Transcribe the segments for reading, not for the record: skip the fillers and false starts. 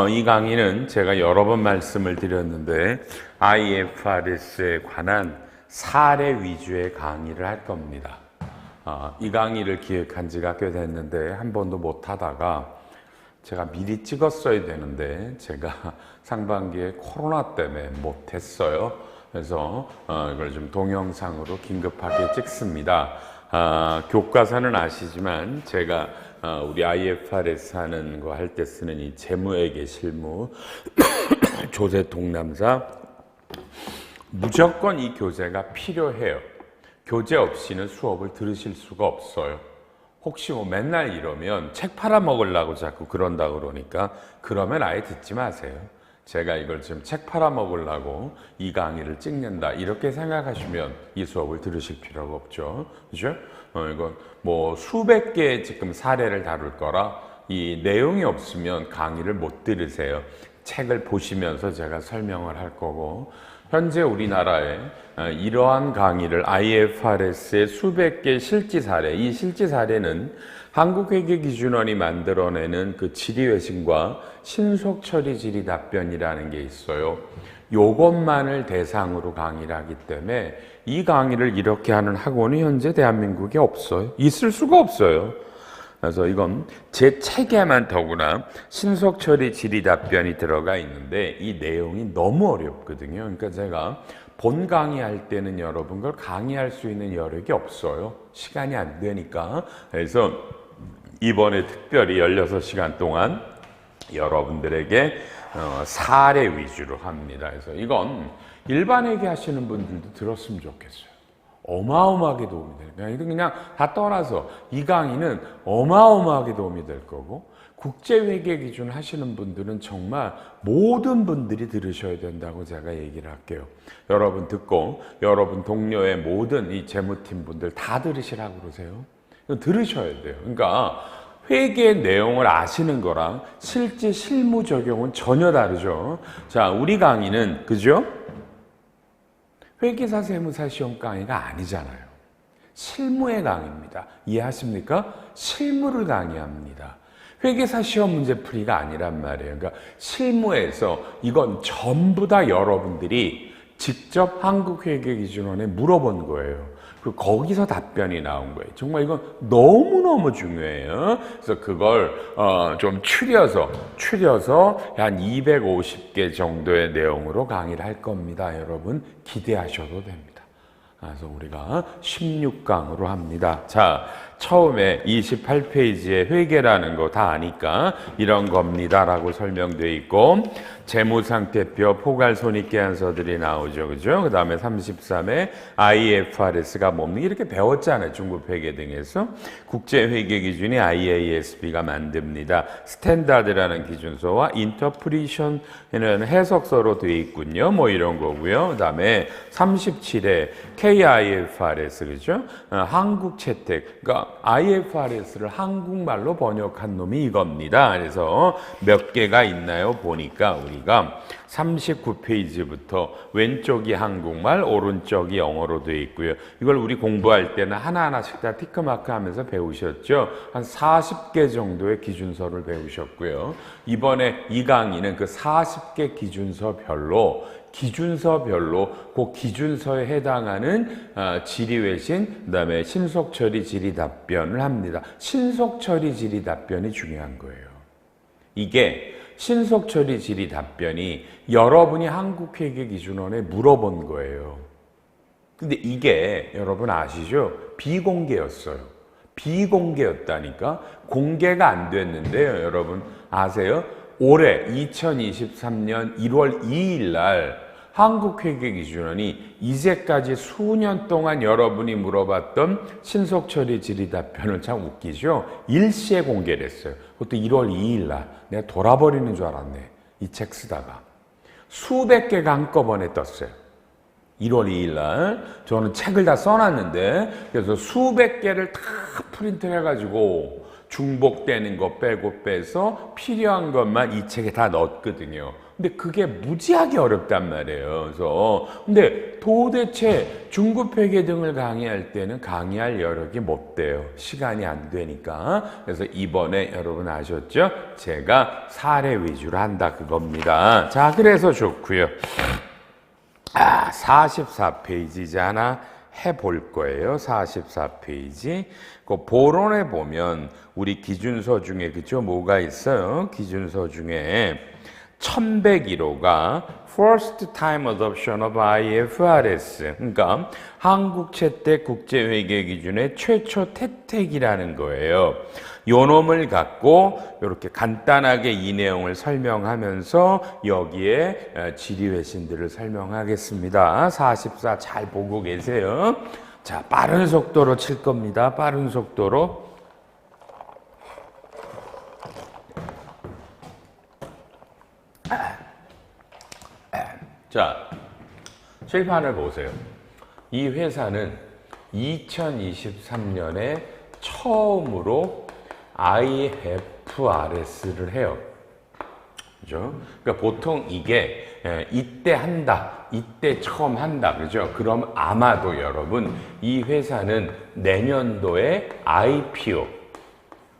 이 강의는 제가 여러 번 말씀을 드렸는데 IFRS에 관한 사례 위주의 강의를 할 겁니다. 이 강의를 기획한 지가 꽤 됐는데 한 번도 못 하다가 제가 미리 찍었어야 되는데 제가 상반기에 코로나 때문에 못 했어요. 그래서 이걸 좀 동영상으로 긴급하게 찍습니다. 교과서는 아시지만 제가 우리 IFRS 하는 거 할 때 쓰는 이 재무회계 실무 조세 동남사 무조건 이 교재가 필요해요. 교재 없이는 수업을 들으실 수가 없어요. 혹시 뭐 맨날 이러면 책 팔아먹으려고 자꾸 그런다 그러니까 그러면 아예 듣지 마세요. 제가 이걸 지금 책 팔아먹으려고 이 강의를 찍는다 이렇게 생각하시면 이 수업을 들으실 필요가 없죠. 그죠? 이건 뭐 수백 개의 지금 사례를 다룰 거라 이 내용이 없으면 강의를 못 들으세요. 책을 보시면서 제가 설명을 할 거고 현재 우리나라에 이러한 강의를 IFRS의 수백 개 실지 사례, 이 실지 사례는 한국회계기준원이 만들어내는 그 질의회신과 신속처리 질의답변이라는 게 있어요. 요것만을 대상으로 강의를 하기 때문에 이 강의를 이렇게 하는 학원이 현재 대한민국에 없어요. 있을 수가 없어요. 그래서 이건 제 책에만 더구나 신속처리 질의답변이 들어가 있는데 이 내용이 너무 어렵거든요. 그러니까 제가 본 강의할 때는 여러분 걸 강의할 수 있는 여력이 없어요. 시간이 안 되니까. 그래서 이번에 특별히 16시간 동안 여러분들에게 사례 위주로 합니다. 그래서 이건 일반 회계 하시는 분들도 들었으면 좋겠어요. 어마어마하게 도움이 될 거예요. 그냥 다 떠나서 이 강의는 어마어마하게 도움이 될 거고 국제회계 기준 하시는 분들은 정말 모든 분들이 들으셔야 된다고 제가 얘기를 할게요. 여러분 듣고 여러분 동료의 모든 이 재무팀 분들 다 들으시라고 그러세요. 들으셔야 돼요. 그러니까 회계의 내용을 아시는 거랑 실제 실무 적용은 전혀 다르죠. 자, 우리 강의는 그죠? 회계사 세무사 시험 강의가 아니잖아요. 실무의 강의입니다. 이해하십니까? 실무를 강의합니다. 회계사 시험 문제풀이가 아니란 말이에요. 그러니까 실무에서 이건 전부 다 여러분들이 직접 한국회계기준원에 물어본 거예요. 그리고 거기서 답변이 나온 거예요. 정말 이건 너무너무 중요해요. 그래서 그걸 좀 추려서 한 250개 정도의 내용으로 강의를 할 겁니다. 여러분 기대하셔도 됩니다. 그래서 우리가 16강으로 합니다. 자, 처음에 28페이지에 회계라는 거 다 아니까 이런 겁니다 라고 설명되어 있고 재무상태표, 포괄손익계산서들이 나오죠. 그죠? 그 다음에 33에 IFRS가 뭡니까? 이렇게 배웠잖아요. 중국 회계 등에서. 국제회계기준이 IASB가 만듭니다. 스탠다드라는 기준서와 인터프리션이라는 해석서로 되어 있군요. 뭐 이런 거고요. 그 다음에 37에 KIFRS, 그죠? 한국채택. 그러니까 IFRS를 한국말로 번역한 놈이 이겁니다. 그래서 몇 개가 있나요? 보니까 우리가 39페이지부터 왼쪽이 한국말, 오른쪽이 영어로 되어 있고요. 이걸 우리 공부할 때는 하나하나씩 다 티크마크 하면서 배우셨죠? 한 40개 정도의 기준서를 배우셨고요. 이번에 이 강의는 그 40개 기준서별로 그 기준서에 해당하는 질의회신, 그다음에 신속처리 질의답변을 합니다. 신속처리 질의답변이 중요한 거예요. 이게 신속처리 질의답변이 여러분이 한국회계기준원에 물어본 거예요. 근데 이게 여러분 아시죠? 비공개였어요. 비공개였다니까? 공개가 안 됐는데요. 여러분 아세요? 올해 2023년 1월 2일 날 한국회계기준원이 이제까지 수년 동안 여러분이 물어봤던 신속처리 질의답변을 참 웃기죠? 일시에 공개를 했어요. 그것도 1월 2일 날. 내가 돌아버리는 줄 알았네. 이 책 쓰다가. 수백 개가 한꺼번에 떴어요. 1월 2일 날. 저는 책을 다 써놨는데 그래서 수백 개를 다 프린트를 해가지고 중복되는 거 빼고 빼서 필요한 것만 이 책에 다 넣었거든요. 근데 그게 무지하게 어렵단 말이에요. 그래서 근데 도대체 중급회계 등을 강의할 때는 강의할 여력이 못 돼요. 시간이 안 되니까. 그래서 이번에 여러분 아셨죠? 제가 사례 위주로 한다 그겁니다. 자, 그래서 좋고요. 44페이지잖아. 해볼 거예요. 44페이지. 그 보론에 보면 우리 기준서 중에 그죠? 뭐가 있어요? 기준서 중에 1101호가 First Time Adoption of IFRS, 그러니까 한국 채택 국제회계 기준의 최초 채택이라는 거예요. 요 놈을 갖고 이렇게 간단하게 이 내용을 설명하면서 여기에 지리회신들을 설명하겠습니다. 44 잘 보고 계세요. 자, 빠른 속도로 칠 겁니다. 빠른 속도로. 자, 칠판을 보세요. 이 회사는 2023년에 처음으로 IFRS를 해요. 그죠? 그러니까 보통 이게 이때 한다, 이때 처음 한다, 그죠? 그럼 아마도 여러분, 이 회사는 내년도에 IPO,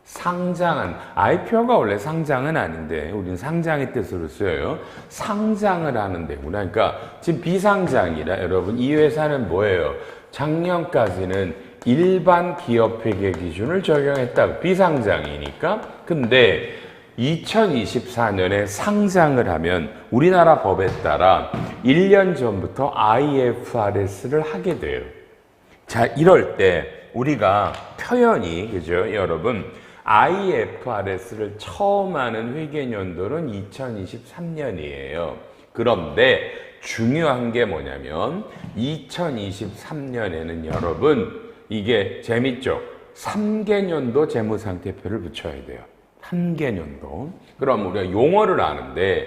상장한, IPO가 원래 상장은 아닌데 우리는 상장의 뜻으로 써요. 상장을 하는 데구나. 그러니까 지금 비상장이라 여러분 이 회사는 뭐예요? 작년까지는 일반 기업회계 기준을 적용했다. 비상장이니까. 근데 2024년에 상장을 하면 우리나라 법에 따라 1년 전부터 IFRS를 하게 돼요. 자, 이럴 때 우리가 표현이, 그죠, 여러분? IFRS를 처음 하는 회계연도는 2023년이에요. 그런데 중요한 게 뭐냐면 2023년에는 여러분 이게 재밌죠? 3개년도 재무상태표를 붙여야 돼요. 3개년도. 그럼 우리가 용어를 아는데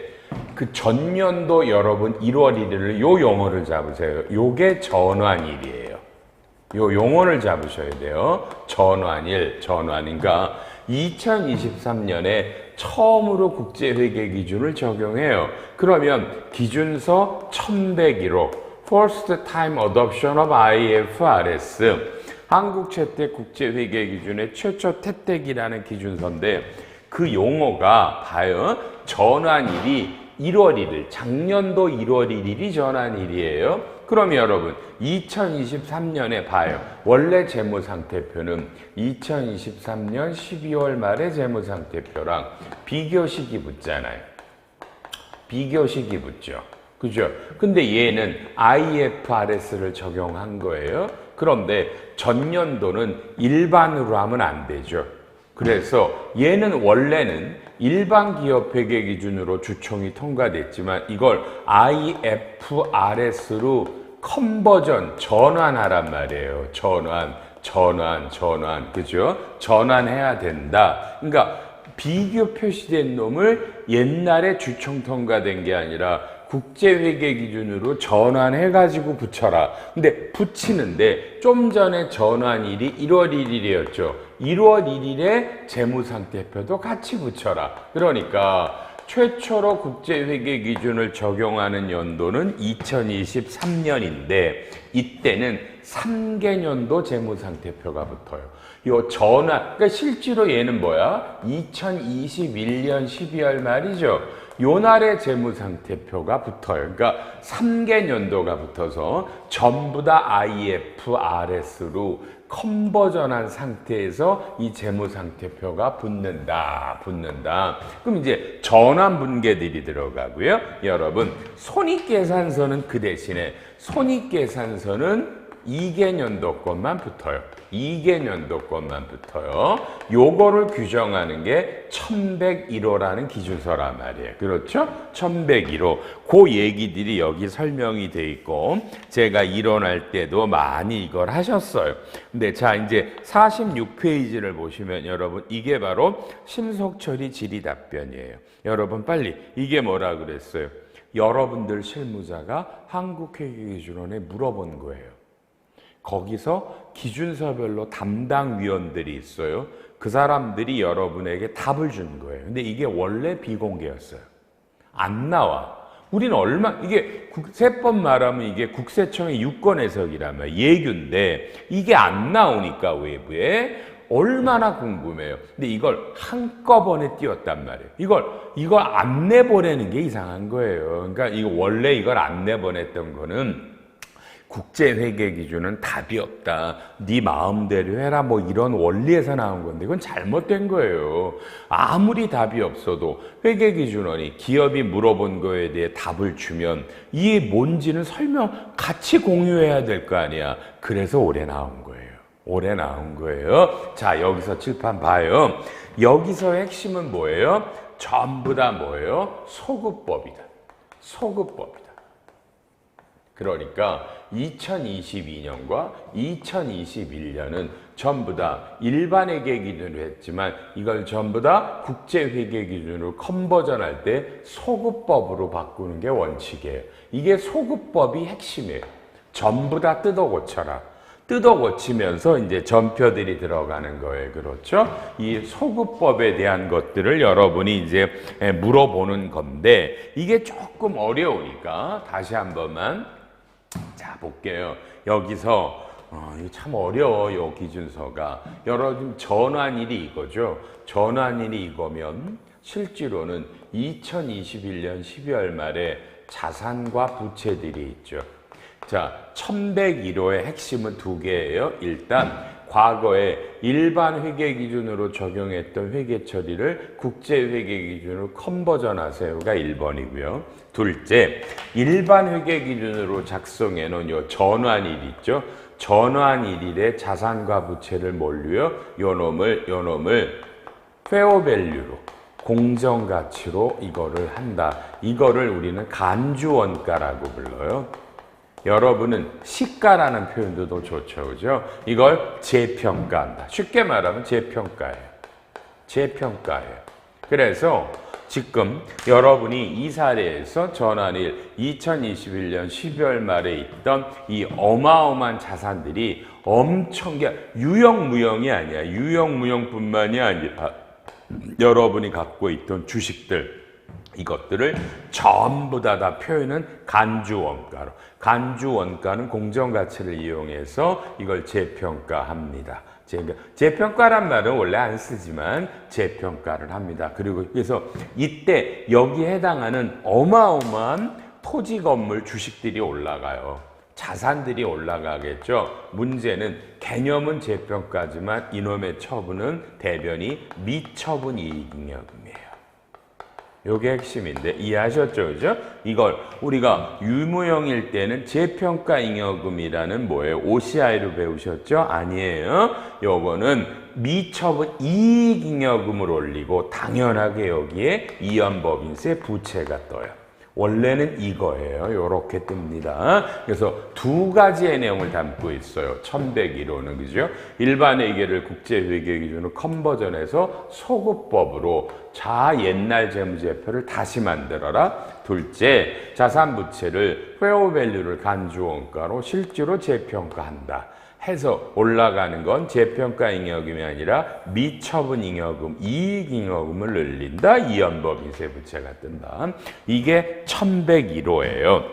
그 전년도 여러분 1월 1일을 요 용어를 잡으세요. 요게 전환일이에요. 요 용어를 잡으셔야 돼요. 전환일, 전환인가. 2023년에 처음으로 국제회계 기준을 적용해요. 그러면 기준서 1101호 First Time Adoption of IFRS 한국 채택 국제회계 기준의 최초 채택이라는 기준서인데 그 용어가 봐요. 전환일이 1월 1일, 작년도 1월 1일이 전환일이에요. 그럼 여러분 2023년에 봐요. 원래 재무상태표는 2023년 12월 말에 재무상태표랑 비교식이 붙잖아요. 비교식이 붙죠. 그죠? 근데 얘는 IFRS를 적용한 거예요. 그런데 전년도는 일반으로 하면 안 되죠. 그래서 얘는 원래는 일반 기업 회계 기준으로 주총이 통과됐지만 이걸 IFRS로 컨버전, 전환하란 말이에요. 전환. 그죠? 전환해야 된다. 그러니까 비교 표시된 놈을 옛날에 주총 통과된 게 아니라 국제회계 기준으로 전환해가지고 붙여라. 근데 붙이는데 좀 전에 전환일이 1월 1일이었죠. 1월 1일에 재무상태표도 같이 붙여라. 그러니까 최초로 국제회계 기준을 적용하는 연도는 2023년인데 이때는 3개년도 재무상태표가 붙어요. 요 전환, 그러니까 실제로 얘는 뭐야? 2021년 12월 말이죠. 요 날에 재무상태표가 붙어요. 그러니까 3개년도가 붙어서 전부 다 IFRS로 컨버전한 상태에서 이 재무상태표가 붙는다. 그럼 이제 전환분계들이 들어가고요. 여러분, 손익계산서는 그 대신에 손익계산서는 2개년도 것만 붙어요. 2개년도 것만 붙어요. 요거를 규정하는 게 1101호라는 기준서란 말이에요. 그렇죠? 1101호. 그 얘기들이 여기 설명이 돼 있고 제가 이론할 때도 많이 이걸 하셨어요. 근데 자, 이제 46페이지를 보시면 여러분 이게 바로 신속처리 질의답변이에요. 여러분 빨리 이게 뭐라 그랬어요? 여러분들 실무자가 한국회계기준원에 물어본 거예요. 거기서 기준서별로 담당 위원들이 있어요. 그 사람들이 여러분에게 답을 준 거예요. 근데 이게 원래 비공개였어요. 안 나와. 우리는 이게 세법 말하면 이게 국세청의 유권 해석이라면 예규인데 이게 안 나오니까 외부에 얼마나 궁금해요. 근데 이걸 한꺼번에 띄웠단 말이에요. 이걸 안 내보내는 게 이상한 거예요. 그러니까 원래 이걸 안 내보냈던 거는 국제회계 기준은 답이 없다. 네 마음대로 해라. 뭐 이런 원리에서 나온 건데 이건 잘못된 거예요. 아무리 답이 없어도 회계기준원이 기업이 물어본 거에 대해 답을 주면 이게 뭔지는 같이 공유해야 될 거 아니야. 그래서 올해 나온 거예요. 자, 여기서 칠판 봐요. 여기서 핵심은 뭐예요? 전부 다 뭐예요? 소급법이다. 그러니까 2022년과 2021년은 전부 다 일반 회계 기준으로 했지만 이걸 전부 다 국제 회계 기준으로 컨버전할 때 소급법으로 바꾸는 게 원칙이에요. 이게 소급법이 핵심이에요. 전부 다 뜯어 고치면서 이제 전표들이 들어가는 거예요. 그렇죠? 이 소급법에 대한 것들을 여러분이 이제 물어보는 건데 이게 조금 어려우니까 다시 한 번만 자 볼게요. 여기서 이거 참 어려워. 요 기준서가 여러분 전환일이 이거죠. 전환일이 이거면 실제로는 2021년 12월 말에 자산과 부채들이 있죠. 자, 1101호의 핵심은 두 개예요. 일단 과거에 일반 회계 기준으로 적용했던 회계 처리를 국제 회계 기준으로 컨버전 하세요가 1번이고요. 둘째, 일반 회계 기준으로 작성해 놓은 요 전환일 있죠. 전환일에 자산과 부채를 몰려요. 요 놈을 페어밸류로 공정가치로 이거를 한다. 이거를 우리는 간주원가라고 불러요. 여러분은 시가라는 표현도 더 좋죠. 그죠? 이걸 재평가한다. 쉽게 말하면 재평가예요. 그래서 지금 여러분이 이 사례에서 전환일 2021년 12월 말에 있던 이 어마어마한 자산들이 엄청 유형무형이 아니야. 유형무형뿐만이 아니라 여러분이 갖고 있던 주식들 이것들을 전부 다 표현은 간주원가로. 간주원가는 공정가치를 이용해서 이걸 재평가합니다. 재평가란 말은 원래 안 쓰지만 재평가를 합니다. 그래서 이때 여기에 해당하는 어마어마한 토지 건물 주식들이 올라가요. 자산들이 올라가겠죠. 문제는 개념은 재평가지만 이놈의 처분은 대변이 미처분 이익잉여금이에요. 요게 핵심인데 이해하셨죠? 그죠? 이걸 우리가 유무형일 때는 재평가잉여금이라는 뭐예요? OCI로 배우셨죠? 아니에요. 요거는 미처분 이익잉여금을 올리고 당연하게 여기에 이연법인세 부채가 떠요. 원래는 이거예요. 요렇게 뜹니다. 그래서 두 가지의 내용을 담고 있어요. 1101호는 그죠? 일반 회계를 국제 회계 기준으로 컨버전해서 소급법으로 옛날 재무제표를 다시 만들어라. 둘째, 자산 부채를 페어밸류를 간주원가로 실제로 재평가한다. 해서 올라가는 건 재평가 잉여금이 아니라 미처분 잉여금, 이익 잉여금을 늘린다. 이연법인세 부채가 뜬다. 이게 1101호예요.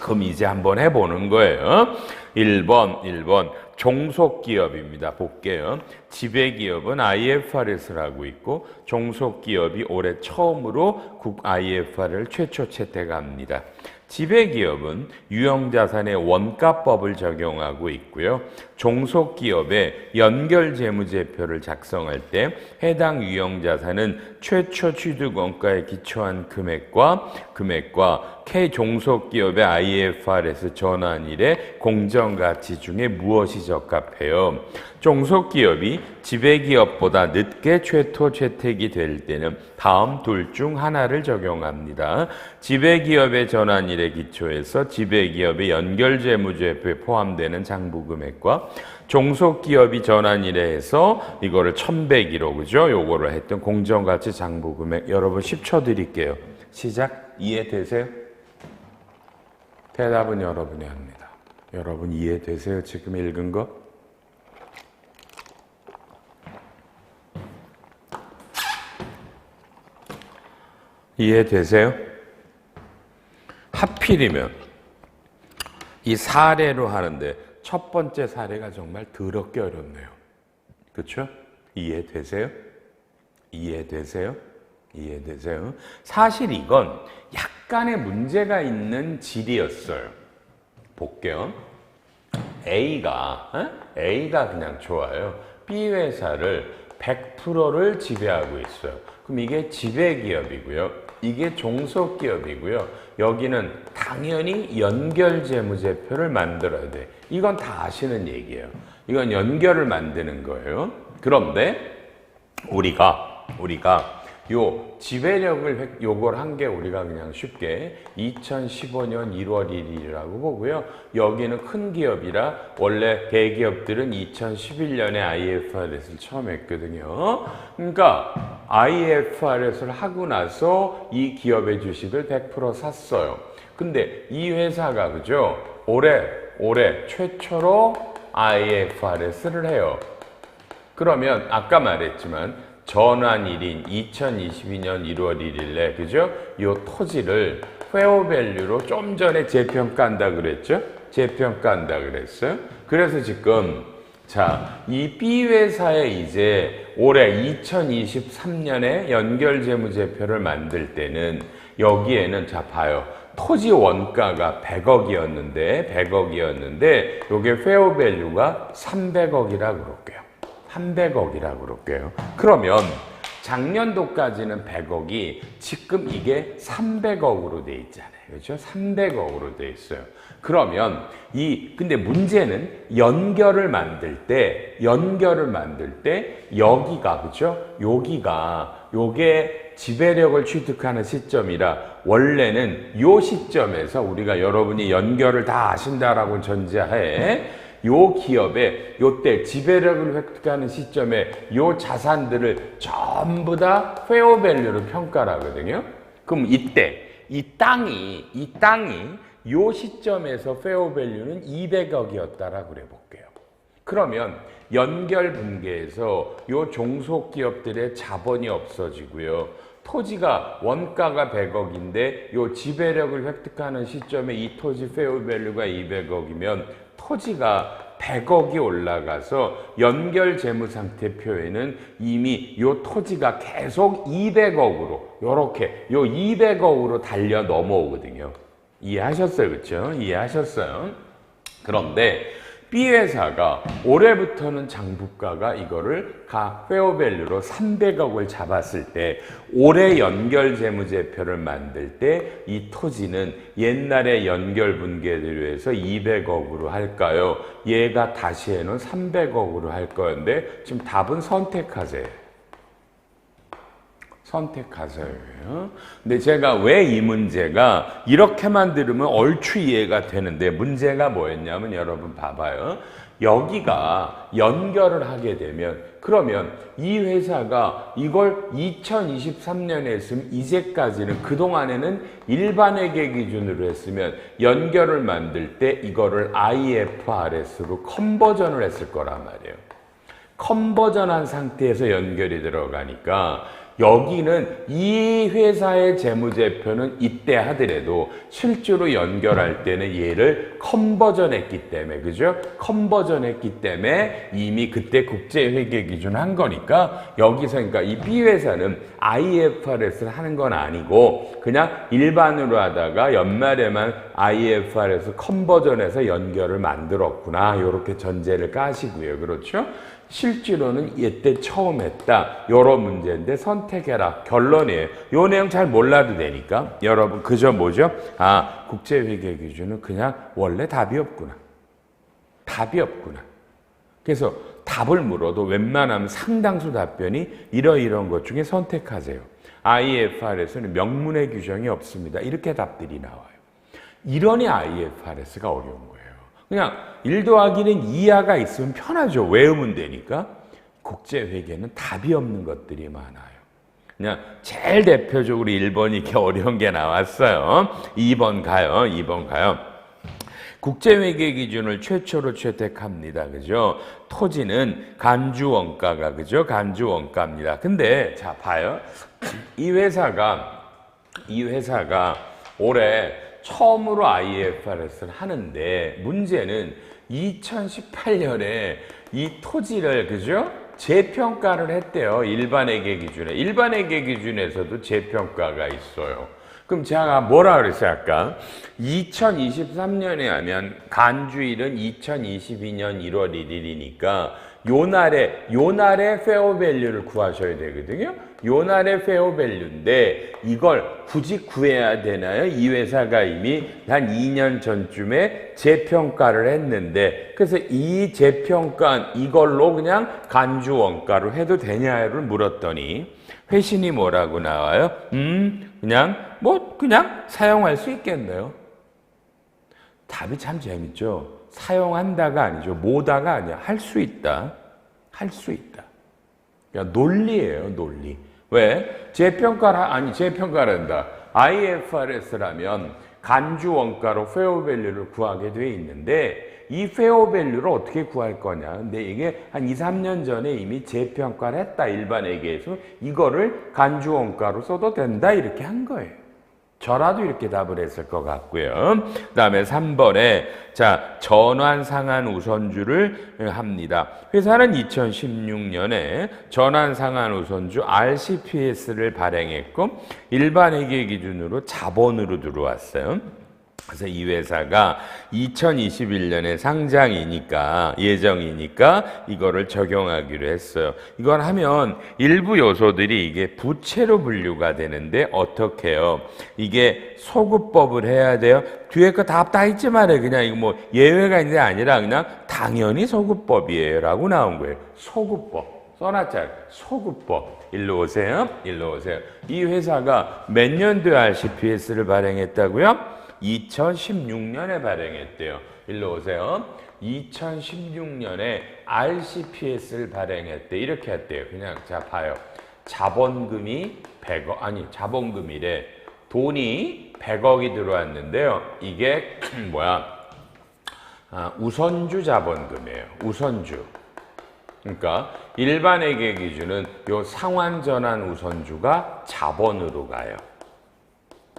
그럼 이제 한번 해보는 거예요. 1번 종속기업입니다. 볼게요. 지배기업은 IFRS를 하고 있고 종속기업이 올해 처음으로 IFR을 최초 채택합니다. 지배기업은 유형자산의 원가법을 적용하고 있고요. 종속기업의 연결재무제표를 작성할 때 해당 유형자산은 최초 취득원가에 기초한 금액과 K종속기업의 IFRS 전환일의 공정가치 중에 무엇이 적합해요? 종속기업이 지배기업보다 늦게 최초 채택이 될 때는 다음 둘 중 하나를 적용합니다. 지배기업의 전환일에 기초해서 지배기업의 연결재무제표에 포함되는 장부금액과 종속기업이 전환일에 해서 이거를 1101호 그죠? 요거를 했던 공정가치 장부금액 여러분 10초 드릴게요. 시작. 이해되세요? 대답은 여러분이 합니다. 여러분 이해되세요? 지금 읽은 거? 이해되세요? 하필이면 이 사례로 하는데 첫 번째 사례가 정말 더럽게 어렵네요. 그렇죠? 이해되세요? 이해되세요? 이해되세요? 사실 이건 약간의 문제가 있는 질이었어요. 볼게요. A가 그냥 좋아요. B 회사를 100%를 지배하고 있어요. 그럼 이게 지배기업이고요. 이게 종속기업이고요. 여기는 당연히 연결재무제표를 만들어야 돼. 이건 다 아시는 얘기예요. 이건 연결을 만드는 거예요. 그런데 우리가 요 지배력을 요걸 한 게 우리가 그냥 쉽게 2015년 1월 1일이라고 보고요. 여기는 큰 기업이라 원래 대기업들은 2011년에 IFRS를 처음 했거든요. 그러니까 IFRS를 하고 나서 이 기업의 주식을 100% 샀어요. 근데 이 회사가 그죠? 올해 최초로 IFRS를 해요. 그러면 아까 말했지만 전환일인 2022년 1월 1일에 그죠? 요 토지를 페어밸류로 좀 전에 재평가한다 그랬죠? 재평가한다 그랬어요. 그래서 지금 자, 이 B 회사에 이제 올해 2023년에 연결재무제표를 만들 때는 여기에는 자 봐요. 토지 원가가 100억이었는데 요게 페어밸류가 300억이라 그럴게요. 300억이라고 그럴게요. 그러면 작년도까지는 100억이 지금 이게 300억으로 돼 있잖아요. 그렇죠? 300억으로 돼 있어요. 그러면 근데 문제는 연결을 만들 때 여기가 그죠? 요게 지배력을 취득하는 시점이라 원래는 요 시점에서 우리가 여러분이 연결을 다 아신다라고 전제하에 요 기업에 요때 지배력을 획득하는 시점에 요 자산들을 전부 다 페어밸류로 평가를 하거든요. 그럼 이때 이 땅이 요 시점에서 페어밸류는 200억이었다라고 그래 볼게요. 그러면 연결 분계에서 요 종속기업들의 자본이 없어지고요. 토지가 원가가 100억인데 요 지배력을 획득하는 시점에 이 토지 페어밸류가 200억이면 토지가 100억이 올라가서 연결재무상태표에는 이미 요 토지가 계속 200억으로 요렇게 요 200억으로 달려 넘어오거든요. 이해하셨어요? 그렇죠? 이해하셨어요? 그런데 B회사가 올해부터는 장부가가 이거를 페어밸류로 300억을 잡았을 때 올해 연결재무제표를 만들 때 이 토지는 옛날에 연결분계대로 해서 200억으로 할까요? 얘가 다시 해놓은 300억으로 할 거였는데 지금 답은 선택하세요. 선택하세요. 근데 제가 왜 이 문제가 이렇게만 들으면 얼추 이해가 되는데 문제가 뭐였냐면 여러분 봐봐요. 여기가 연결을 하게 되면 그러면 이 회사가 이걸 2023년에 했으면 이제까지는 그동안에는 일반 회계 기준으로 했으면 연결을 만들 때 이거를 IFRS로 컨버전을 했을 거란 말이에요. 컨버전한 상태에서 연결이 들어가니까 여기는 이 회사의 재무제표는 이때 하더라도 실제로 연결할 때는 얘를 컨버전했기 때문에 그죠? 컨버전했기 때문에 이미 그때 국제회계 기준 한 거니까 여기서 그러니까 이 B회사는 IFRS를 하는 건 아니고 그냥 일반으로 하다가 연말에만 IFRS 컨버전해서 연결을 만들었구나 이렇게 전제를 까시고요. 그렇죠? 실제로는 이때 처음 했다. 요런 문제인데 선택해라. 결론이에요. 요 내용 잘 몰라도 되니까 여러분 그저 뭐죠? 국제회계 기준은 그냥 원래 답이 없구나. 답이 없구나. 그래서 답을 물어도 웬만하면 상당수 답변이 이러이러한 것 중에 선택하세요. IFRS는 명문의 규정이 없습니다. 이렇게 답들이 나와요. 이러니 IFRS가 어려운 거예요. 그냥 1 더하기는 2하가 있으면 편하죠. 외우면 되니까. 국제회계는 답이 없는 것들이 많아요. 그냥 제일 대표적으로 1번이 이렇게 어려운 게 나왔어요. 2번 가요. 2번 가요. 국제회계 기준을 최초로 채택합니다. 그죠? 토지는 간주원가가 그죠? 간주원가입니다. 근데 자 봐요. 이 회사가 올해 처음으로 IFRS를 하는데 문제는 2018년에 이 토지를 그죠? 재평가를 했대요. 일반회계 기준에. 일반회계 기준에서도 재평가가 있어요. 그럼 제가 뭐라 그랬어요 아까? 2023년에 하면 간주일은 2022년 1월 1일이니까 요날의 페어밸류를 구하셔야 되거든요. 요날의 페어밸류인데 이걸 굳이 구해야 되나요? 이 회사가 이미 한 2년 전쯤에 재평가를 했는데 그래서 이 재평가 이걸로 그냥 간주 원가로 해도 되냐를 물었더니 회신이 뭐라고 나와요? 그냥 사용할 수 있겠네요. 답이 참 재밌죠. 사용한다가 아니죠. 뭐다가 아니야. 할 수 있다. 할 수 있다. 그러니까 논리예요, 논리. 왜? 재평가란다. IFRS라면 간주 원가로 페어밸류를 구하게 돼 있는데 이 페어밸류를 어떻게 구할 거냐. 근데 이게 한 2, 3년 전에 이미 재평가를 했다. 일반회계에서 이거를 간주 원가로 써도 된다. 이렇게 한 거예요. 저라도 이렇게 답을 했을 것 같고요. 그 다음에 3번에 전환 상한 우선주를 합니다. 회사는 2016년에 전환 상한 우선주 RCPS를 발행했고 일반회계 기준으로 자본으로 들어왔어요. 그래서 이 회사가 2021년에 상장이니까 예정이니까 이거를 적용하기로 했어요. 이걸 하면 일부 요소들이 이게 부채로 분류가 되는데 어떻게 해요? 이게 소급법을 해야 돼요. 뒤에 거 다 있지 말아요. 그냥 이거 뭐 예외가 있는 게 아니라 그냥 당연히 소급법이에요 라고 나온 거예요. 소급법. 써놨잖아요. 소급법. 일로 오세요. 일로 오세요. 이 회사가 몇 년도에 RCPS를 발행했다고요? 2016년에 발행했대요. 일로 오세요. 2016년에 RCPS를 발행했대. 이렇게 했대요. 그냥 자 봐요. 자본금이 100억 자본금이래. 돈이 100억이 들어왔는데요. 이게 우선주 자본금이에요. 우선주. 그러니까 일반회계 기준은 요 상환전환 우선주가 자본으로 가요.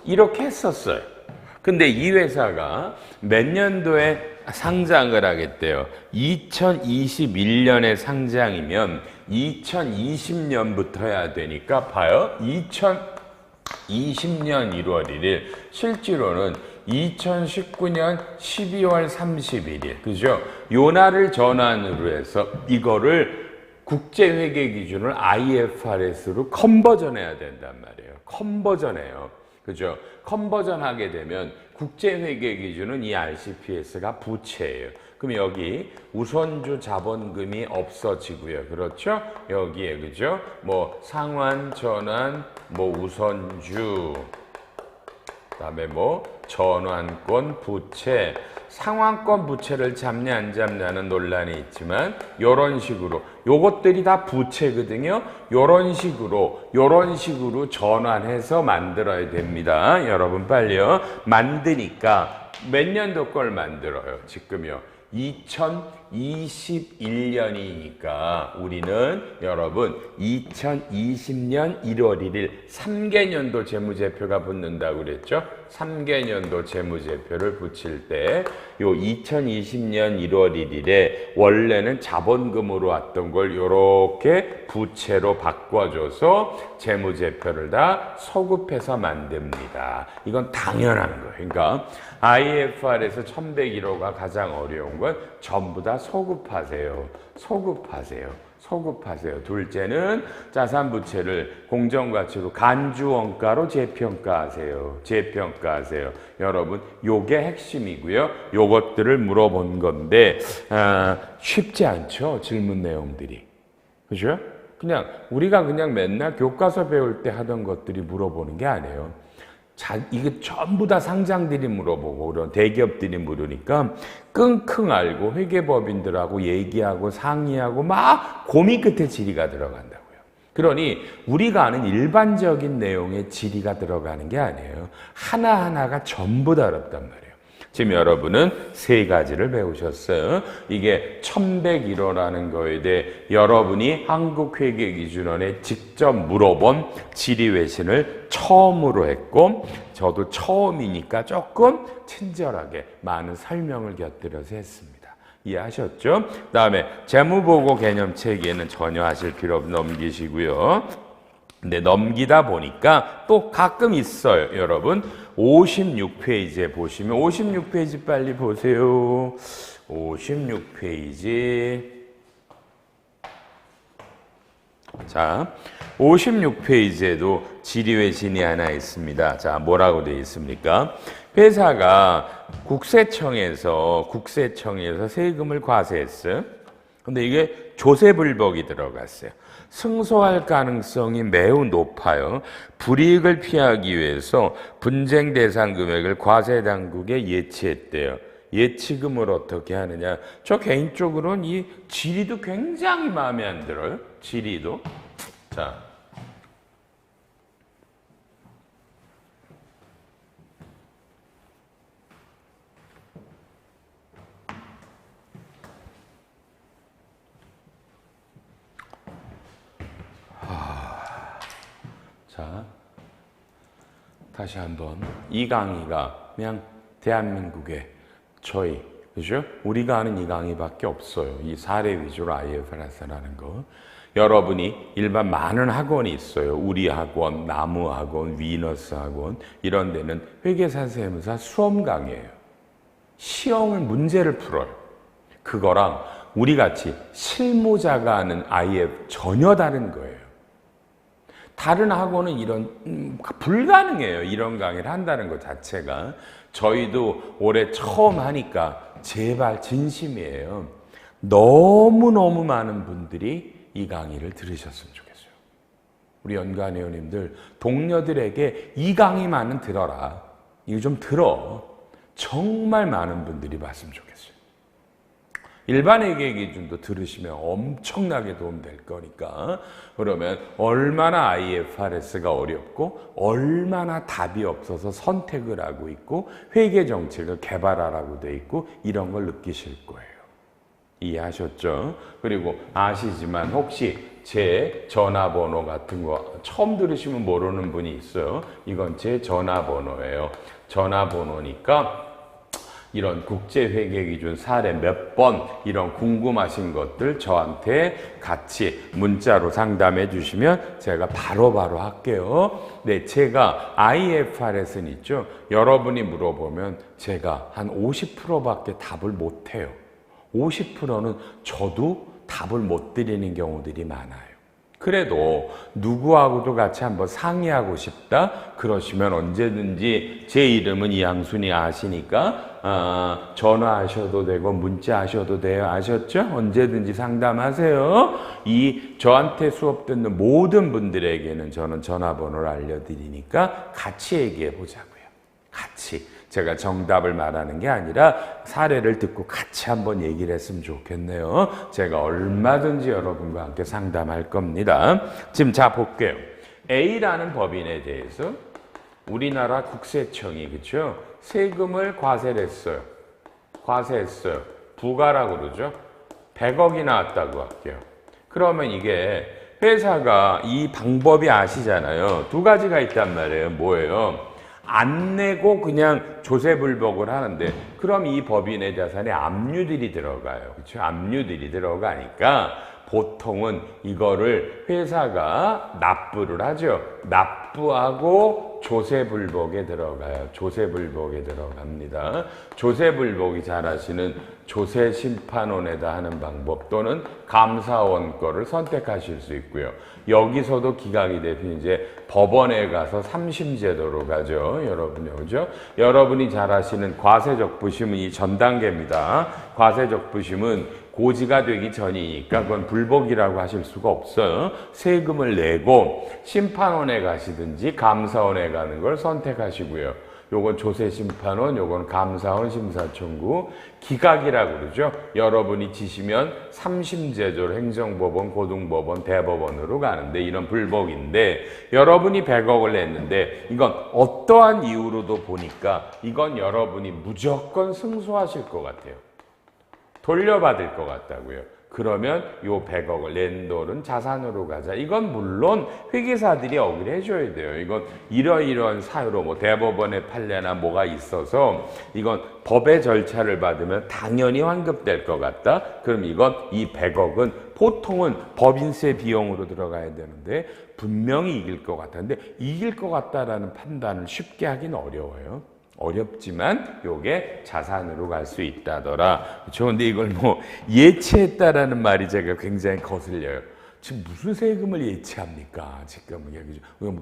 이렇게 했었어요. 근데 이 회사가 몇 년도에 상장을 하겠대요? 2021년에 상장이면 2020년부터 해야 되니까 봐요. 2020년 1월 1일 실제로는 2019년 12월 31일 그죠? 요 날을 전환으로 해서 이거를 국제회계 기준을 IFRS로 컨버전해야 된단 말이에요. 컨버전해요. 그죠? 컨버전 하게 되면 국제회계 기준은 이 RCPS가 부채예요. 그럼 여기 우선주 자본금이 없어지고요. 그렇죠? 여기에 그죠? 뭐 상환, 전환, 뭐 우선주, 그다음에 뭐 전환권, 부채, 상환권 부채를 잡냐 안 잡냐는 논란이 있지만 요런 식으로 요것들이 다 부채거든요. 요런 식으로 전환해서 만들어야 됩니다. 여러분 빨리요. 만드니까 몇 년도 걸 만들어요? 지금요. 2021년이니까 우리는 여러분 2020년 1월 1일 3개년도 재무제표가 붙는다고 그랬죠? 3개년도 재무제표를 붙일 때 요 2020년 1월 1일에 원래는 자본금으로 왔던 걸 요렇게 부채로 바꿔줘서 재무제표를 다 소급해서 만듭니다. 이건 당연한 거예요. 그러니까 IFR에서 1101호가 가장 어려운 건 전부 다 소급하세요. 소급하세요. 둘째는 자산부채를 공정가치로 간주원가로 재평가하세요. 여러분 요게 핵심이고요. 요것들을 물어본 건데 쉽지 않죠. 질문 내용들이. 그죠? 그냥 우리가 그냥 맨날 교과서 배울 때 하던 것들이 물어보는 게 아니에요. 이게 전부 다 상장들이 물어보고 그런 대기업들이 물으니까 끙끙 앓고 회계법인들하고 얘기하고 상의하고 막 고민 끝에 질의가 들어간다고요. 그러니 우리가 아는 일반적인 내용의 질의가 들어가는 게 아니에요. 하나하나가 전부 다 어렵단 말이에요. 지금 여러분은 세 가지를 배우셨어요. 이게 1101호라는 거에 대해 여러분이 한국회계기준원에 직접 물어본 지리외신을 처음으로 했고 저도 처음이니까 조금 친절하게 많은 설명을 곁들여서 했습니다. 이해하셨죠? 다음에 재무보고 개념체계는 전혀 하실 필요 없이 넘기시고요. 근데 넘기다 보니까 또 가끔 있어요, 여러분. 56페이지에 보시면 56페이지 빨리 보세요. 56페이지. 자, 56페이지에도 지리외신이 하나 있습니다. 자, 뭐라고 되어 있습니까? 회사가 국세청에서 세금을 과세했어요. 근데 이게 조세불복이 들어갔어요. 승소할 가능성이 매우 높아요. 불이익을 피하기 위해서 분쟁 대상 금액을 과세 당국에 예치했대요. 예치금을 어떻게 하느냐? 저 개인적으로는 이 지리도 굉장히 마음에 안 들어요. 지리도. 자. 자, 다시 한번 이 강의가 그냥 대한민국의 저희, 그죠? 우리가 아는 이 강의밖에 없어요. 이 사례 위주로 IFRS라는 거. 여러분이 일반 많은 학원이 있어요. 우리 학원, 나무 학원, 위너스 학원 이런 데는 회계사 세무사 수험 강의예요. 시험을 문제를 풀어요. 그거랑 우리 같이 실무자가 하는 IF 전혀 다른 거예요. 다른 학원은 이런 불가능해요. 이런 강의를 한다는 것 자체가. 저희도 올해 처음 하니까 제발 진심이에요. 너무너무 많은 분들이 이 강의를 들으셨으면 좋겠어요. 우리 연구원 회원님들, 동료들에게 이 강의만은 들어라. 이거 좀 들어. 정말 많은 분들이 봤으면 좋겠어요. 일반 회계 기준도 들으시면 엄청나게 도움될 거니까. 그러면 얼마나 IFRS가 어렵고 얼마나 답이 없어서 선택을 하고 있고 회계 정책을 개발하라고 돼 있고 이런 걸 느끼실 거예요. 이해하셨죠? 그리고 아시지만 혹시 제 전화번호 같은 거 처음 들으시면 모르는 분이 있어요. 이건 제 전화번호예요. 전화번호니까 이런 국제회계기준 사례 몇 번 이런 궁금하신 것들 저한테 같이 문자로 상담해 주시면 제가 바로바로 할게요. 네, 제가 IFRS는 있죠. 여러분이 물어보면 제가 한 50%밖에 답을 못해요. 50%는 저도 답을 못 드리는 경우들이 많아요. 그래도 누구하고도 같이 한번 상의하고 싶다? 그러시면 언제든지 제 이름은 이항순이 아시니까 전화하셔도 되고 문자하셔도 돼요. 아셨죠? 언제든지 상담하세요. 저한테 수업 듣는 모든 분들에게는 저는 전화번호를 알려드리니까 같이 얘기해 보자고요. 같이. 제가 정답을 말하는 게 아니라 사례를 듣고 같이 한번 얘기를 했으면 좋겠네요. 제가 얼마든지 여러분과 함께 상담할 겁니다. 지금 자 볼게요. A라는 법인에 대해서 우리나라 국세청이 그렇죠? 세금을 과세를 했어요. 과세했어요. 부가라고 그러죠. 100억이 나왔다고 할게요. 그러면 이게 회사가 이 방법이 아시잖아요. 두 가지가 있단 말이에요. 뭐예요? 안 내고 그냥 조세불복을 하는데 그럼 이 법인의 자산에 압류들이 들어가요. 그렇죠? 압류들이 들어가니까 보통은 이거를 회사가 납부를 하죠. 납부하고 조세불복에 들어가요. 조세불복에 들어갑니다. 조세불복이 잘 아시는 조세심판원에다 하는 방법 또는 감사원 거를 선택하실 수 있고요. 여기서도 기각이 되면 이제 법원에 가서 삼심제도로 가죠. 여러분이 오죠. 여러분이 잘 아시는 과세적부심은 이 전 단계입니다. 과세적부심은 고지가 되기 전이니까 그건 불복이라고 하실 수가 없어요. 세금을 내고 심판원에 가시든지 감사원에 가는 걸 선택하시고요. 요건 조세심판원, 요건 감사원, 심사청구, 기각이라고 그러죠. 여러분이 지시면 3심제조로 행정법원, 고등법원, 대법원으로 가는데 이런 불복인데 여러분이 100억을 냈는데 이건 어떠한 이유로도 보니까 이건 여러분이 무조건 승소하실 것 같아요. 돌려받을 것 같다고요. 그러면 요 100억을 낸 돈은 자산으로 가자. 이건 물론 회계사들이 어기를 해줘야 돼요. 이건 이러이러한 사유로 뭐 대법원의 판례나 뭐가 있어서 이건 법의 절차를 받으면 당연히 환급될 것 같다. 그럼 이건 이 100억은 보통은 법인세 비용으로 들어가야 되는데 분명히 이길 것 같은데 이길 것 같다라는 판단을 쉽게 하긴 어려워요. 어렵지만 요게 자산으로 갈 수 있다더라. 그렇죠? 근데 이걸 뭐 예치했다라는 말이 제가 굉장히 거슬려요. 지금 무슨 세금을 예치합니까? 지금 그죠?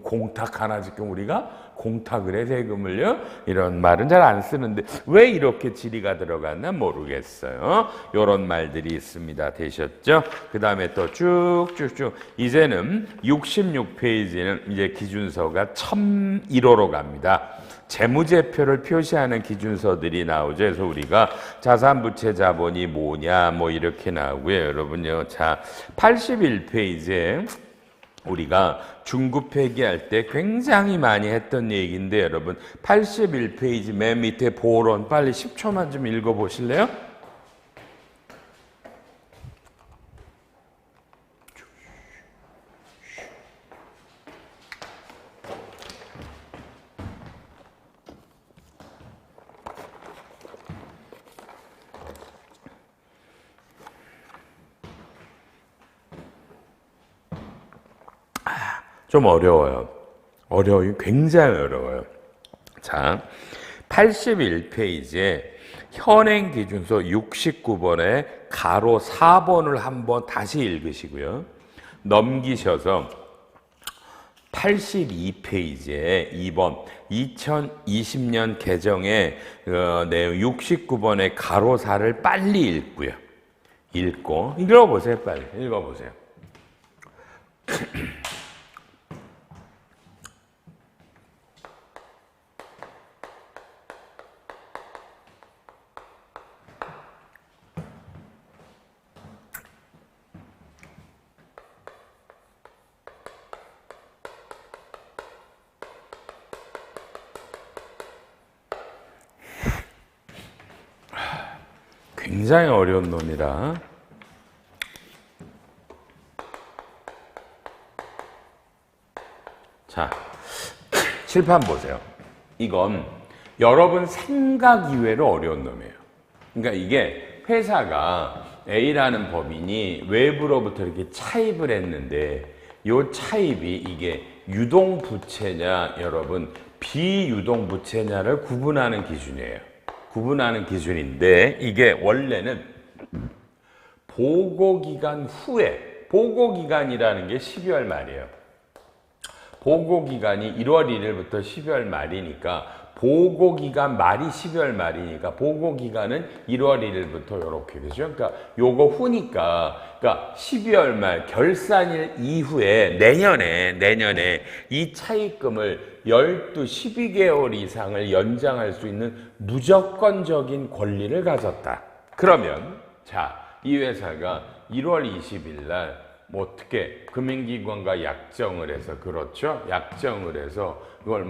공탁 하나 지금 우리가 공탁을 해 세금을요? 이런 말은 잘 안 쓰는데 왜 이렇게 지리가 들어갔나 모르겠어요. 요런 말들이 있습니다. 되셨죠? 그 다음에 또 쭉쭉쭉 이제는 66페이지는 이제 기준서가 1001호로 갑니다. 재무제표를 표시하는 기준서들이 나오죠. 그래서 우리가 자산부채 자본이 뭐냐 뭐 이렇게 나오고요. 여러분요. 자, 81페이지에 우리가 중급회계할 때 굉장히 많이 했던 얘기인데 여러분 81페이지 맨 밑에 보론 빨리 10초만 좀 읽어보실래요? 좀 어려워요. 굉장히 어려워요. 자, 81페이지에 현행기준서 69번에 가로 4번을 한번 다시 읽으시고요. 넘기셔서 82페이지에 2번 2020년 개정의 내용 69번의 가로 4를 빨리 읽고 읽어보세요. 빨리 읽어보세요. 굉장히 어려운 놈이라. 자, 칠판 보세요. 이건 여러분 생각 이외로 어려운 놈이에요. 그러니까 이게 회사가 A라는 법인이 외부로부터 이렇게 차입을 했는데 요 차입이 이게 유동부채냐 여러분 비유동부채냐를 구분하는 기준이에요. 구분하는 기준인데 이게 원래는 보고기간 후에 보고기간이라는 게 12월 말이에요. 보고기간이 1월 1일부터 12월 말이니까 보고기간 말이 12월 말이니까 보고기간은 1월 1일부터 이렇게 되죠. 그러니까 요거 후니까 그러니까 12월 말 결산일 이후에 내년에 이 차입금을 12개월 이상을 연장할 수 있는 무조건적인 권리를 가졌다. 그러면 자, 이 회사가 1월 20일 날 뭐 어떻게 금융기관과 약정을 해서 그렇죠? 약정을 해서 이걸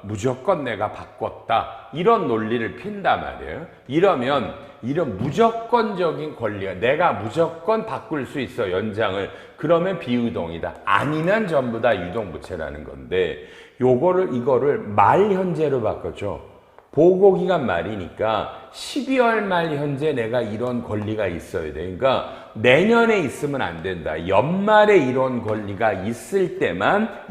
무조건 내가 바꿨다. 이런 논리를 핀단 말이에요. 이러면 이런 무조건적인 권리가 내가 무조건 바꿀 수 있어 연장을. 그러면 비유동이다. 아니면 전부 다 유동부채라는 건데 이거를 말 현재로 바꿨죠. 보고기간 말이니까 12월 말 현재 내가 이런 권리가 있어야 돼. 그러니까 내년에 있으면 안 된다. 연말에 이런 권리가 있을 때만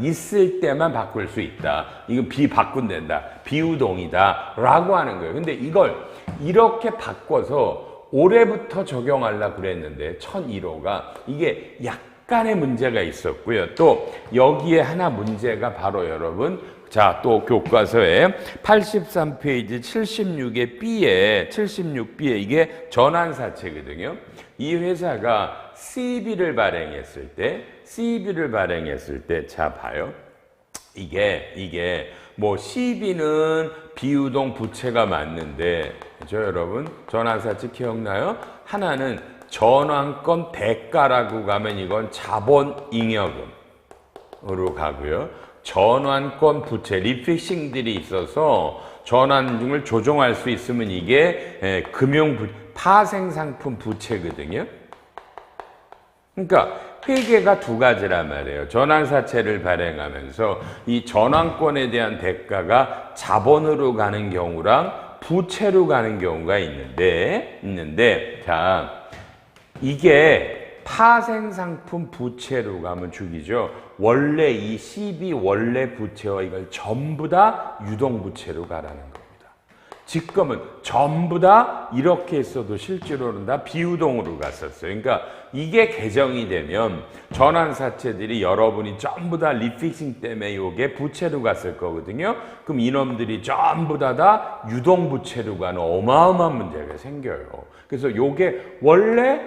바꿀 수 있다. 이거 바꾼댄다. 비유동이다. 라고 하는 거예요. 근데 이걸 이렇게 바꿔서 올해부터 적용하려고 그랬는데 1001호가 이게 약간의 문제가 있었고요. 또 여기에 하나 문제가 바로 여러분 자, 또 교과서에 83페이지 76B에 이게 전환사채거든요. 이 회사가 CB를 발행했을 때 자 봐요. 이게 뭐 시비는 비유동 부채가 맞는데, 그죠 여러분? 전환사채 기억나요? 하나는 전환권 대가라고 가면 이건 자본잉여금으로 가고요. 전환권 부채, 리픽싱들이 있어서 전환을 조정할 수 있으면 이게 파생상품 부채거든요. 그러니까 회계가 두 가지란 말이에요. 전환사채를 발행하면서 이 전환권에 대한 대가가 자본으로 가는 경우랑 부채로 가는 경우가 있는데 자, 이게 파생상품 부채로 가면 죽이죠. 원래 이 CB 원래 부채와 이걸 전부 다 유동부채로 가라는 겁니다. 지금은 전부 다 이렇게 했어도 실제로는 다 비유동으로 갔었어요. 그러니까 이게 개정이 되면 전환사채들이 여러분이 전부 다 리픽싱 때문에 이게 부채로 갔을 거거든요. 그럼 이놈들이 전부 다 유동부채로 가는 어마어마한 문제가 생겨요. 그래서 이게 원래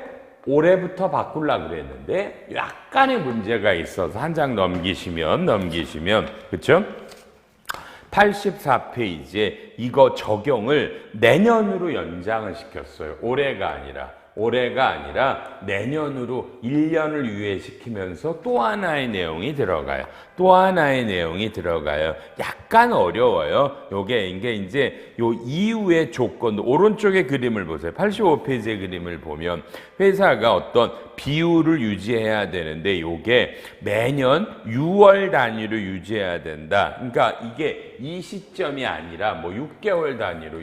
올해부터 바꾸려고 그랬는데 약간의 문제가 있어서 한 장 넘기시면 그렇죠? 84페이지에 이거 적용을 내년으로 연장을 시켰어요. 올해가 아니라 내년으로 1년을 유예시키면서 또 하나의 내용이 들어가요. 약간 어려워요. 이게 이제 요 이후의 조건, 오른쪽의 그림을 보세요. 85페이지의 그림을 보면 회사가 어떤 비율을 유지해야 되는데 요게 매년 6월 단위로 유지해야 된다. 그러니까 이게 이 시점이 아니라 뭐 6개월 단위로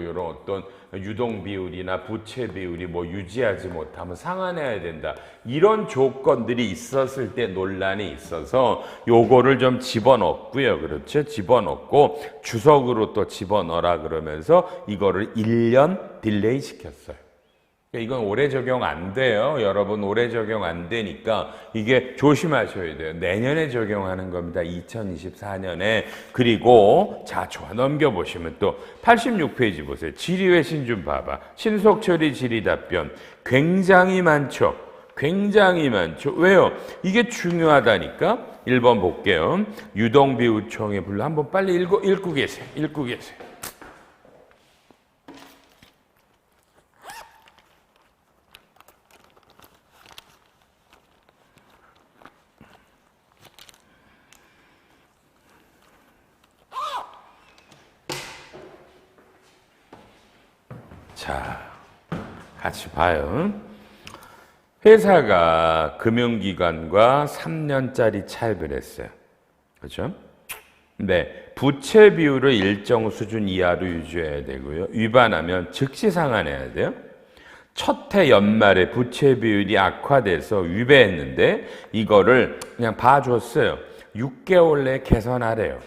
이런 어떤 유동 비율이나 부채 비율이 뭐 유지하지 못하면 상환해야 된다. 이런 조건들이 있었을 때 논란이 있어서 요거를 좀 집어넣고요. 그렇죠? 집어넣고 주석으로 또 집어넣으라 그러면서 이거를 1년 딜레이 시켰어요. 이건 올해 적용 안 돼요. 여러분 올해 적용 안 되니까 이게 조심하셔야 돼요. 내년에 적용하는 겁니다. 2024년에. 그리고 자, 좋아. 넘겨보시면 또 86페이지 보세요. 질의회 신준 봐봐. 신속처리 질의답변 굉장히 많죠. 왜요? 이게 중요하다니까. 1번 볼게요. 유동비율청에 불러. 한번 빨리 읽고 계세요. 자, 같이 봐요. 회사가 금융기관과 3년짜리 차입을 했어요. 그렇죠? 네, 부채 비율을 일정 수준 이하로 유지해야 되고요. 위반하면 즉시 상환해야 돼요. 첫 해 연말에 부채 비율이 악화돼서 위배했는데 이거를 그냥 봐줬어요. 6개월 내에 개선하래요.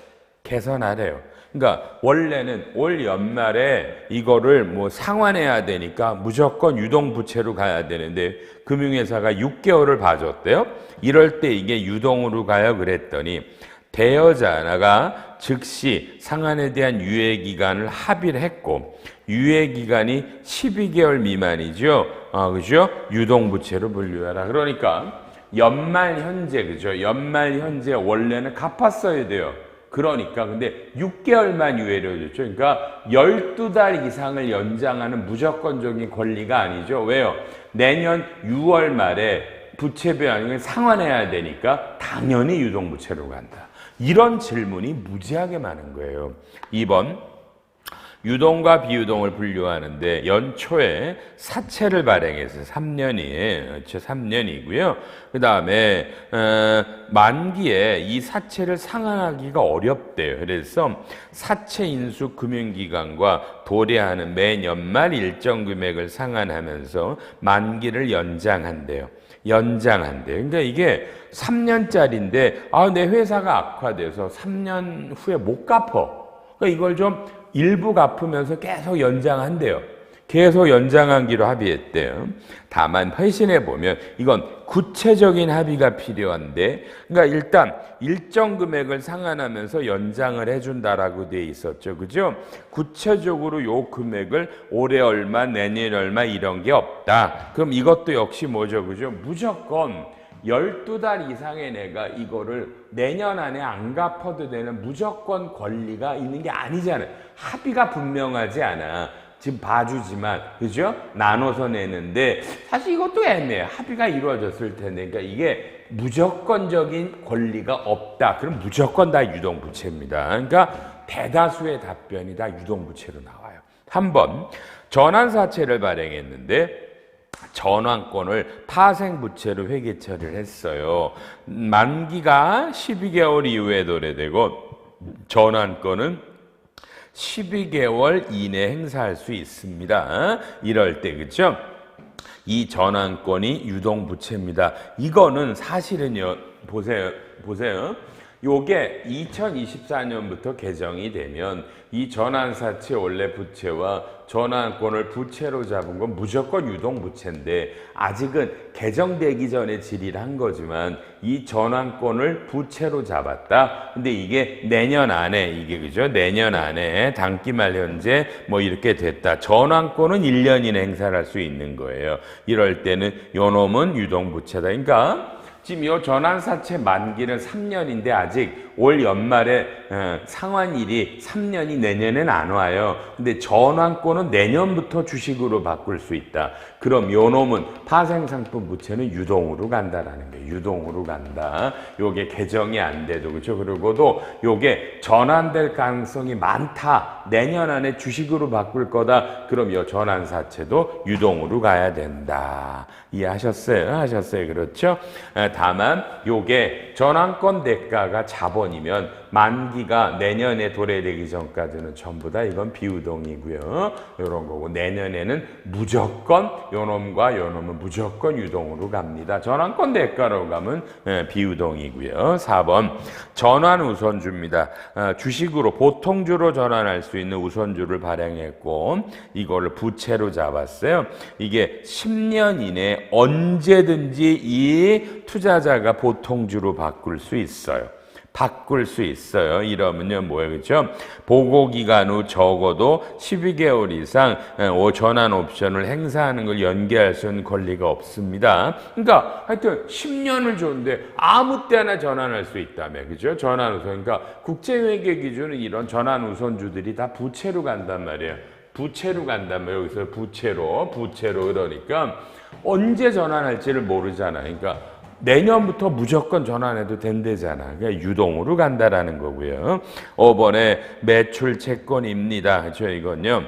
그러니까 원래는 올 연말에 이거를 뭐 상환해야 되니까 무조건 유동부채로 가야 되는데 금융회사가 6개월을 봐줬대요. 이럴 때 이게 유동으로 가요 그랬더니 대여자가 즉시 상환에 대한 유예기간을 합의를 했고 유예기간이 12개월 미만이죠. 그죠? 유동부채로 분류하라. 그러니까 연말 현재 원래는 갚았어야 돼요. 그러니까 근데 6개월만 유예를 줬죠. 그러니까 12달 이상을 연장하는 무조건적인 권리가 아니죠. 왜요? 내년 6월 말에 부채비 아니면 상환해야 되니까 당연히 유동부채로 간다. 이런 질문이 무지하게 많은 거예요. 2번 유동과 비유동을 분류하는데 연초에 사채를 발행해서 3년이고요. 그 다음에 만기에 이 사채를 상환하기가 어렵대요. 그래서 사채 인수 금융기관과 도래하는 매년말 일정 금액을 상환하면서 만기를 연장한대요. 그러니까 이게 3년짜리인데 내 회사가 악화돼서 3년 후에 못 갚어. 그러니까 이걸 좀 일부 갚으면서 계속 연장한대요. 계속 연장하기로 합의했대요. 다만 회신해 보면 이건 구체적인 합의가 필요한데, 그러니까 일단 일정 금액을 상환하면서 연장을 해준다라고 돼 있었죠, 그죠? 구체적으로 요 금액을 올해 얼마, 내년 얼마 이런 게 없다. 그럼 이것도 역시 뭐죠, 그죠? 무조건 12달 이상의 내가 이거를 내년 안에 안 갚아도 되는 무조건 권리가 있는 게 아니잖아요. 합의가 분명하지 않아. 지금 봐주지만, 그죠? 나눠서 내는데, 사실 이것도 애매해. 합의가 이루어졌을 텐데. 그러니까 이게 무조건적인 권리가 없다. 그럼 무조건 다 유동부채입니다. 그러니까 대다수의 답변이 다 유동부채로 나와요. 한번 전환사채를 발행했는데, 전환권을 파생부채로 회계 처리를 했어요. 만기가 12개월 이후에 도래되고 전환권은 12개월 이내 행사할 수 있습니다. 이럴 때 그죠? 이 전환권이 유동부채입니다. 이거는 사실은요. 보세요. 요게 2024년부터 개정이 되면 이 전환사채 원래 부채와 전환권을 부채로 잡은 건 무조건 유동부채인데 아직은 개정되기 전에 질의를 한 거지만 이 전환권을 부채로 잡았다. 근데 이게 내년 안에 이게 그죠? 내년 안에 당기말 현재 뭐 이렇게 됐다. 전환권은 1년 이내 행사를 할 수 있는 거예요. 이럴 때는 요놈은 유동부채다. 그러니까 지금 이 전환사채 만기는 3년인데 아직 올 연말에 상환일이 3년이 내년엔 안 와요. 근데 전환권은 내년부터 주식으로 바꿀 수 있다. 그럼 요 놈은 파생상품 부채는 유동으로 간다라는 거예요. 유동으로 간다. 요게 개정이 안 돼도 그렇죠. 그리고도 요게 전환될 가능성이 많다. 내년 안에 주식으로 바꿀 거다. 그럼 요 전환사채도 유동으로 가야 된다. 이해하셨어요? 하셨어요? 그렇죠? 다만 요게 전환권 대가가 자본이면 만기가 내년에 도래되기 전까지는 전부 다 이건 비유동이고요. 이런 거고 내년에는 무조건 요놈과 요놈은 무조건 유동으로 갑니다. 전환권 대가로 가면 비유동이고요. 4번 전환 우선주입니다. 주식으로 보통주로 전환할 수 있는 우선주를 발행했고 이거를 부채로 잡았어요. 이게 10년 이내 언제든지 이 투자자가 보통주로 바꿀 수 있어요. 바꿀 수 있어요. 이러면요, 뭐예요, 그죠? 보고기간 후 적어도 12개월 이상 전환 옵션을 행사하는 걸 연기할 수 있는 권리가 없습니다. 그러니까 하여튼 10년을 줬는데 아무 때나 전환할 수 있다며, 그죠? 전환 우선. 그러니까 국제회계 기준은 이런 전환 우선주들이 다 부채로 간단 말이에요. 부채로 간단 말이에요. 여기서 부채로 그러니까 언제 전환할지를 모르잖아요. 그러니까 내년부터 무조건 전환해도 된대잖아. 그러니까 유동으로 간다라는 거고요. 5번에 매출 채권입니다. 그렇죠? 이건요.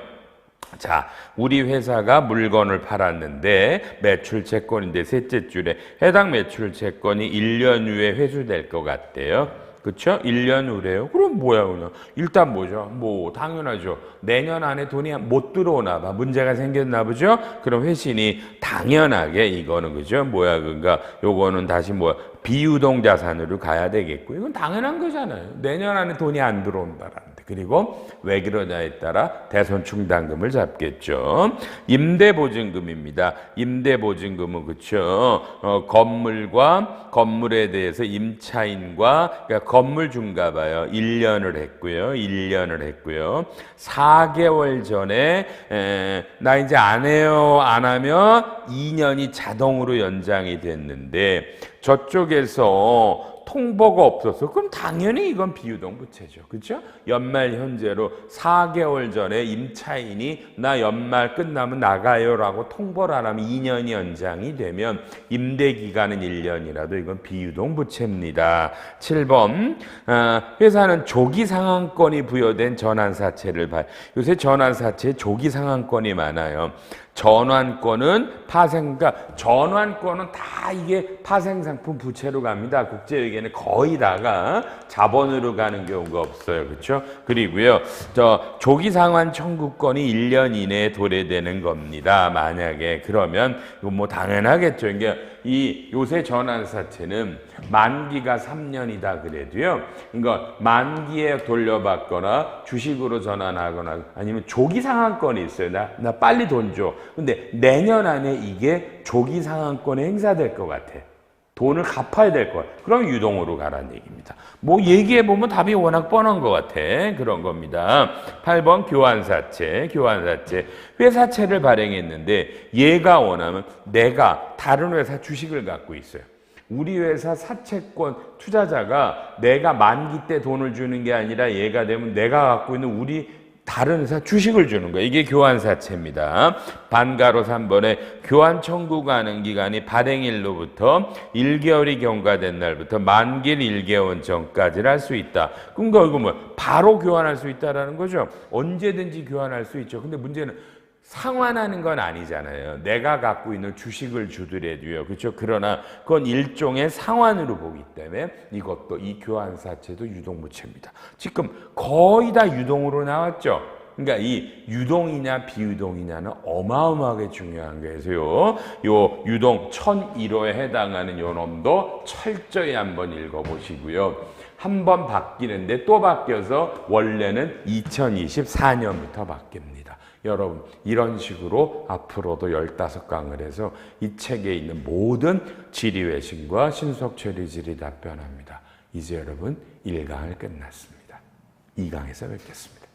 자, 우리 회사가 물건을 팔았는데 매출 채권인데 셋째 줄에 해당 매출 채권이 1년 후에 회수될 것 같대요. 그렇죠? 1년 후래요. 그럼 뭐야 그냥 일단 뭐죠? 뭐 당연하죠. 내년 안에 돈이 못 들어오나 봐. 문제가 생겼나 보죠? 그럼 회신이 당연하게 이거는 그죠? 뭐야 그러니까 요거는 다시 뭐 비유동 자산으로 가야 되겠고 이건 당연한 거잖아요. 내년 안에 돈이 안 들어온다라는데. 그리고 왜 그러냐에 따라 대손충당금을 잡겠죠. 임대보증금입니다. 임대보증금은 그렇죠. 건물과 건물에 대해서 임차인과 그러니까 건물 중가 봐요. 1년을 했고요. 1년을 했고요. 4개월 전에 나 이제 안 해요. 안 하면 2년이 자동으로 연장이 됐는데 저쪽에서 통보가 없었어. 그럼 당연히 이건 비유동 부채죠. 그렇죠? 연말 현재로 4개월 전에 임차인이 나 연말 끝나면 나가요라고 통보를 안 하면 2년이 연장이 되면 임대 기간은 1년이라도 이건 비유동 부채입니다. 7번 회사는 조기 상환권이 부여된 전환사채를 요새 전환사채에 조기 상환권이 많아요. 전환권은 그러니까 전환권은 다 이게 파생상품 부채로 갑니다. 국제회계는 거의 다가 자본으로 가는 경우가 없어요. 그렇죠? 그리고요, 조기상환 청구권이 1년 이내에 도래되는 겁니다. 만약에 그러면 이거 뭐 당연하겠죠. 그러니까 이 요새 전환사채는 만기가 3년이다 그래도요. 그러니까 만기에 돌려받거나 주식으로 전환하거나 아니면 조기 상환권이 있어요. 나 빨리 돈 줘. 근데 내년 안에 이게 조기 상환권에 행사될 것 같아. 돈을 갚아야 될 거야. 그럼 유동으로 가라는 얘기입니다. 뭐 얘기해보면 답이 워낙 뻔한 것 같아. 그런 겁니다. 8번 교환사채. 회사채를 발행했는데 얘가 원하면 내가 다른 회사 주식을 갖고 있어요. 우리 회사 사채권 투자자가 내가 만기 때 돈을 주는 게 아니라 얘가 되면 내가 갖고 있는 우리 다른 회사 주식을 주는 거예요. 이게 교환사채입니다. 반가로 3번에 교환 청구가능 기간이 발행일로부터 1개월이 경과된 날부터 만기일 1개월 전까지를 할 수 있다. 그럼 이거 뭐 바로 교환할 수 있다라는 거죠. 언제든지 교환할 수 있죠. 근데 문제는 상환하는 건 아니잖아요. 내가 갖고 있는 주식을 주더라도요. 그렇죠? 그러나 그건 일종의 상환으로 보기 때문에 이것도 이 교환사채도 유동부채입니다. 지금 거의 다 유동으로 나왔죠. 그러니까 이 유동이냐 비유동이냐는 어마어마하게 중요한 거예요. 요 유동 1001호에 해당하는 요 놈도 철저히 한번 읽어보시고요. 한 번 바뀌는데 또 바뀌어서 원래는 2024년부터 바뀝니다. 여러분 이런 식으로 앞으로도 15강을 해서 이 책에 있는 모든 지리외신과 신속처리질이 답변합니다. 이제 여러분 1강을 끝났습니다. 2강에서 뵙겠습니다.